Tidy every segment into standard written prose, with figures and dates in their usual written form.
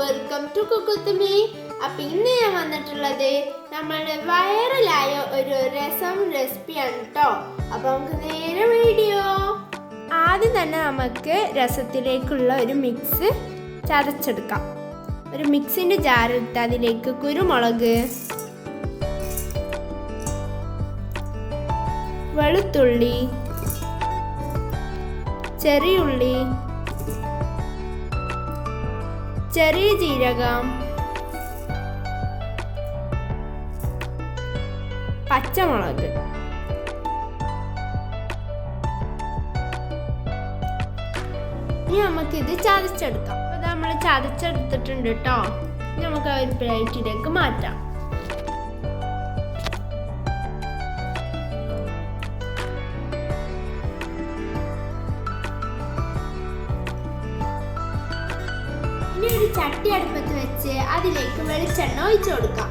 Welcome to cook with me. Appam ഇന്ന് ഞാൻ വന്നിട്ടുള്ളത് നമ്മളുടെ വൈറലായ ഒരു രസം റെസിപ്പിയാണ് കേട്ടോ. അപ്പം നമുക്ക് നേരെ വീഡിയോ. ആദ്യം തന്നെ നമുക്ക് രസത്തിലേക്കുള്ള ഒരു മിക്സ് ചതച്ചെടുക്കാം. ഒരു മിക്സിൻ്റെ ജാറിട്ട് അതിലേക്ക് കുരുമുളക്, വെളുത്തുള്ളി, ചെറിയുള്ളി, ചെറിയ ജീരകം, പച്ചമുളക്, ഇനി നമുക്കിത് ചതച്ചെടുക്കാം. അപ്പോൾ നമ്മൾ ചതച്ചെടുത്തിട്ടുണ്ട് കേട്ടോ. നമുക്ക് ആ ഒരു പ്ലേറ്റിലേക്ക് മാറ്റാം. ഇനി ഒരു ചട്ടി അടുപ്പത്ത് വെച്ച് അതിലേക്ക് വെളിച്ചെണ്ണ ഒഴിച്ചു കൊടുക്കാം.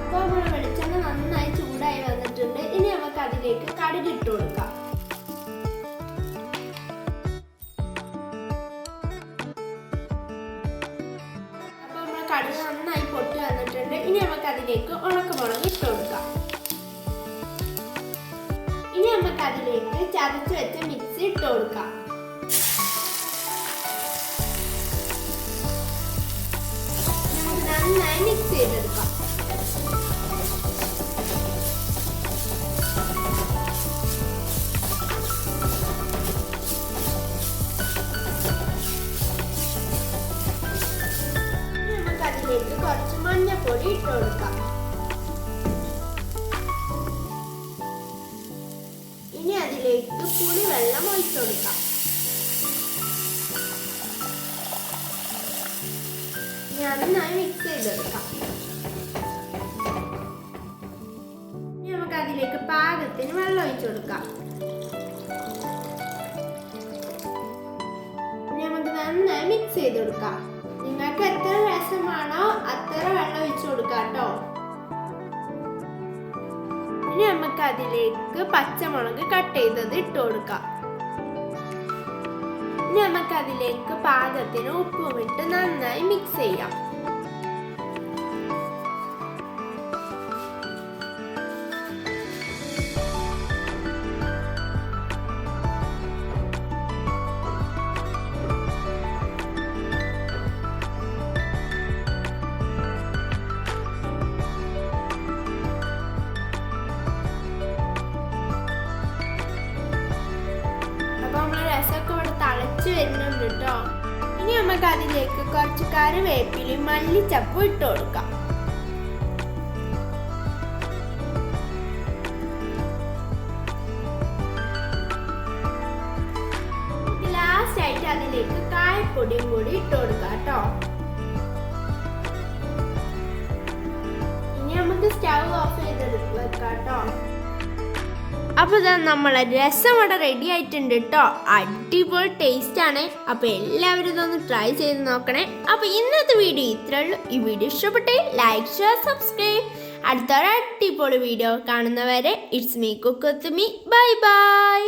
അപ്പോൾ നമ്മുടെ വെളിച്ചെണ്ണ നന്നായി ചൂടായി വന്നിട്ടുണ്ട്. ഇനി നമുക്ക് അതിലേക്ക് കടുക് ഇട്ട് കൊടുക്കാം. കടുക് നന്നായി പൊട്ടി വന്നിട്ടുണ്ട്. ഇനി നമുക്ക് അതിലേക്ക് ഉണക്കമുളക് ഇട്ട് കൊടുക്കാം. ഇനി നമുക്ക് അതിലേക്ക് ചതച്ച് വെച്ച മിക്സി ഇട്ട് കൊടുക്കാം. നമുക്ക് നന്നായി മിക്സ് ചെയ്തെടുക്കാം. അതിലേക്ക് കുറച്ച് മഞ്ഞപ്പൊടി ഇട്ട് കൊടുക്കാം. ഇനി അതിലേക്ക് പുളിവെള്ളം ഒഴിച്ചു കൊടുക്കാം. നന്നായി മിക്സ് ചെയ്തെടുക്കാം. ഇനി നമുക്ക് അതിലേക്ക് പാകത്തിന് വെള്ളം ഒഴിച്ചു കൊടുക്കാം. ഇനി നമുക്ക് നന്നായി മിക്സ് ചെയ്ത് കൊടുക്കാം. നിങ്ങൾക്ക് എത്ര രസമാണോ അത്ര വെള്ളം ഒഴിച്ചു കൊടുക്കാം കേട്ടോ. ഇനി നമുക്ക് അതിലേക്ക് പച്ചമുളക് കട്ട് ചെയ്തത് ഇട്ട് കൊടുക്കാം. ഇനി നമുക്ക് അതിലേക്ക് പാകത്തിന് ഉപ്പും ഇട്ട് നന്നായി മിക്സ് ചെയ്യാം. രസമൊക്കെ ഇവിടെ തിളച്ച് വരുന്നുണ്ട് കേട്ടോ. ഇനി നമുക്ക് അതിലേക്ക് കുറച്ച് കറിവേപ്പിലയും മല്ലിച്ചപ്പും ഇട്ട് കൊടുക്കാം. ലാസ്റ്റ് ആയിട്ട് അതിലേക്ക് കായപ്പൊടിയും കൂടി ഇട്ട് കൊടുക്കാം കേട്ടോ. ഇനി നമുക്ക് സ്റ്റൗ ഓഫ് ചെയ്ത് വെക്കാം കേട്ടോ. അപ്പോൾ ഇതാ നമ്മളെ രസം ഇവിടെ റെഡി ആയിട്ടുണ്ട് കേട്ടോ. അടിപൊളി ടേസ്റ്റ് ആണ്. അപ്പോൾ എല്ലാവരും ഇതൊന്ന് ട്രൈ ചെയ്ത് നോക്കണേ. അപ്പോൾ ഇന്നത്തെ വീഡിയോ ഇത്രേ ഉള്ളൂ. ഈ വീഡിയോ ഇഷ്ടപ്പെട്ടേ ലൈക്ക്, ഷെയർ, സബ്സ്ക്രൈബ്. അടുത്തൊരു അടിപൊളി വീഡിയോ കാണുന്നവരെ it's me cook with me. Bye bye.